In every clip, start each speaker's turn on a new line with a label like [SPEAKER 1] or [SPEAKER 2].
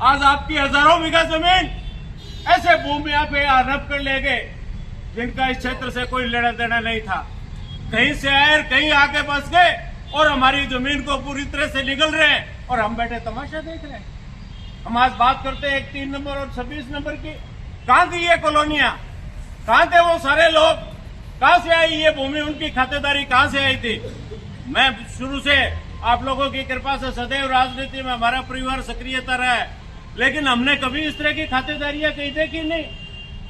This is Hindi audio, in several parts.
[SPEAKER 1] आज आपकी हजारों बीघा जमीन ऐसे भूमिया पे हड़प कर ले गए जिनका इस क्षेत्र से कोई लेना देना नहीं था। कहीं से आए और कहीं आके बस गए और हमारी जमीन को पूरी तरह से निगल रहे हैं और हम बैठे तमाशा देख रहे हैं। हम आज बात करते हैं 3 नंबर और 26 नंबर की। कहां थी ये कॉलोनियां? कहां थे वो सारे लोग? कहां से आई ये भूमि? उनकी खातेदारी कहां से आई थी? मैं शुरू से आप लोगों की कृपा से सदैव राजनीति में हमारा परिवार सक्रियता रहा है, लेकिन हमने कभी इस तरह की खातेदारियां कहीं देखी नहीं।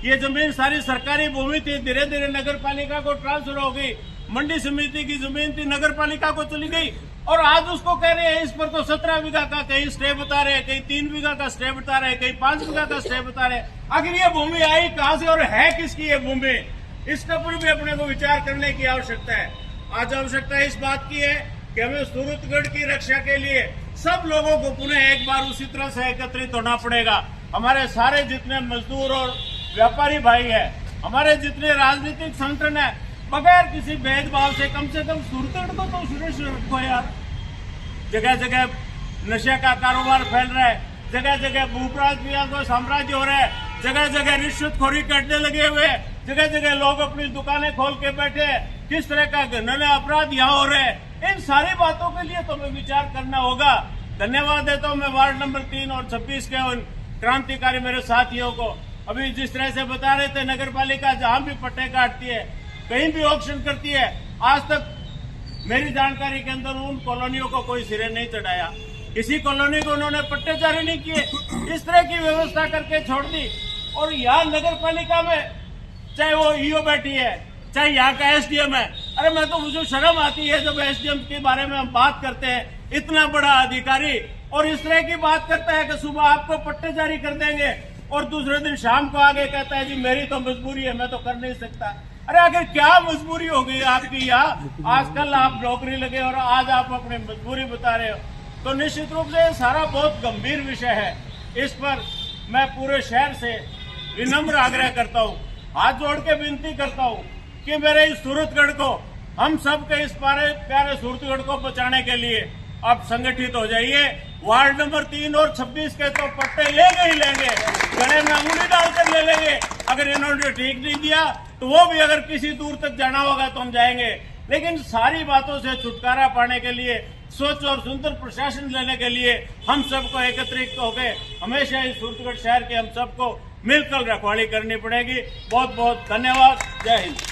[SPEAKER 1] ये जमीन सारी सरकारी भूमि थी, धीरे धीरे नगर पालिका को ट्रांसफर हो गई। मंडी समिति की जमीन थी, नगर पालिका को चली गई और आज उसको कह रहे हैं इस पर तो 17 बीघा का कहीं स्टे बता रहे हैं, कहीं 3 बीघा का स्टे बता रहे हैं, कहीं 5 बीघा का स्टे बता रहे हैं। आखिर ये भूमि आई कहां से और है किसकी ये भूमि? इसके ऊपर भी अपने को विचार करने की आवश्यकता है। आज आवश्यकता इस बात की है कि हमें सूरतगढ़ की रक्षा के लिए सब लोगों को पुनः एक बार उसी तरह से एकत्रित होना पड़ेगा। हमारे सारे जितने मजदूर और व्यापारी भाई है, हमारे जितने राजनीतिक संगठन है, बगैर किसी भेदभाव से कम सूरतगढ़ को तो सुरक्षित रखो यार। जगह जगह नशे का कारोबार फैल रहा है, जगह जगह भूपराजनियों को साम्राज्य हो रहा है, जगह जगह रिश्वतखोरी करने लगे हुए, जगह जगह लोग अपनी दुकानें खोल के बैठे हैं। किस तरह का घृण्य अपराध यहाँ हो रहे हैं, इन सारी बातों के लिए तो हमें विचार करना होगा। धन्यवाद देता हूँ मैं वार्ड नंबर 3 और 26 के उन क्रांतिकारी मेरे साथियों को। अभी जिस तरह से बता रहे थे, नगर पालिका जहां भी पट्टे काटती है, कहीं भी ऑक्शन करती है, आज तक मेरी जानकारी के अंदर उन कॉलोनियों को कोई सिरे नहीं चढ़ाया। किसी कॉलोनी को उन्होंने पट्टे जारी नहीं किए, इस तरह की व्यवस्था करके छोड़ दी। और यहाँ नगर पालिका में चाहे वो ईओ बैठी है, चाहे यहाँ का एसडीएम है, अरे मैं तो मुझे शर्म आती है जब एसडीएम के बारे में हम बात करते हैं, इतना बड़ा अधिकारी, और इस तरह की बात करता है कि सुबह आपको पट्टे जारी कर देंगे और दूसरे दिन शाम को आगे कहता है जी मेरी तो मजबूरी है, मैं तो कर नहीं सकता। अरे आखिर क्या मजबूरी हो गई आपकी? यहाँ आजकल आप नौकरी लगे और आज आप अपनी मजबूरी बता रहे हो, तो निश्चित रूप से सारा बहुत गंभीर विषय है। इस पर मैं पूरे शहर से विनम्र आग्रह करता हूँ, हाथ जोड़ के विनती करता हूँ कि मेरे इस सूरतगढ़ को, हम सब के इस प्यारे सूरतगढ़ को बचाने के लिए आप संगठित हो जाइए। वार्ड नंबर 3 और 26 के तो पट्टे लेंगे ही लेंगे, गले में अंगुली डालकर ले लेंगे। अगर इन्होंने ठीक नहीं दिया तो वो भी अगर किसी दूर तक जाना होगा तो हम जाएंगे। लेकिन सारी बातों से छुटकारा पाने के लिए, स्वच्छ और सुंदर प्रशासन लेने के लिए हम सबको एकत्रित होकर हमेशा इस सूरतगढ़ शहर के हम सबको मिलकर रखवाली करनी पड़ेगी। बहुत बहुत धन्यवाद। जय हिंद।